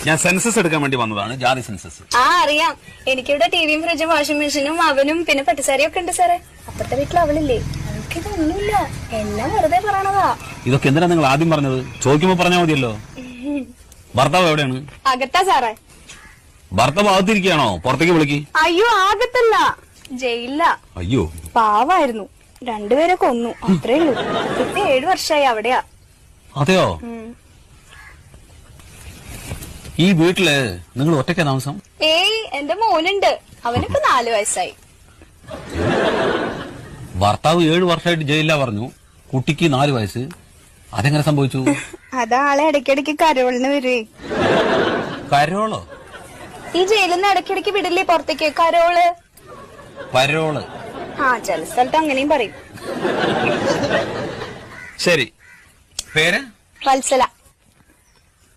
ഞാൻ സെൻസസ് എടുക്കാൻ വേണ്ടി വന്നതാണ്, ജാതി സെൻസസ്. അറിയാം. എനിക്കിവിടെ ടിവിയും ഫ്രിഡ്ജും വാഷിംഗ് മെഷീനും അവനും പിന്നെ പട്ടുസാരിയും ഒക്കെ ഉണ്ട് സാറേ. അപ്പത്തെ വീട്ടിൽ അവളില്ലേ, അവൾക്കിതൊന്നുമില്ല. എല്ലാം വെറുതെ പറയണതാ. ഇതൊക്കെ എന്തിനാ നിങ്ങൾ ആദ്യം പറഞ്ഞത്? ചോദിക്കുമ്പോ പറഞ്ഞാൽ മതിയല്ലോ. ഭർത്താവ് എവിടെയാണ്? അകത്താ സാറേ. ഭർത്താവ് അകത്തിരിക്കുകയാണോ? പുറത്തേക്ക് വിളിക്ക്. അയ്യോ, ആകത്തല്ല, ജയിലില്ല. അയ്യോ, പാവായിരുന്നു. രണ്ടുപേരെ കൊന്നു, അത്രേ ഉള്ളൂ. ഇപ്പൊ 7 വർഷമായി അവിടെയാ. അതെയോ? ഈ വീട്ടില് നിങ്ങൾ ഒറ്റയ്ക്കാ താമസം? ഏയ്, എന്റെ മോനുണ്ട്. അവനിപ്പോ 4 വയസ്സായി. ഭർത്താവ് 7 വർഷമായിട്ട് ജയിലിലാ പറഞ്ഞു, കുട്ടിക്ക് 4 വയസ്സ്. അതെങ്ങനെ സംഭവിച്ചു? അതാളെ ഇടയ്ക്കിടയ്ക്ക് കരോളിന് വരുവേ. കരോളോ? ഈ ജയിലിൽ നിന്ന് ഇടയ്ക്കിടയ്ക്ക് വിടില്ലേ പുറത്തേക്ക്, കരോള്. പരോള്? ചില സ്ഥലത്ത് അങ്ങനെയും പറയും. ശരി, പേര്? വത്സല.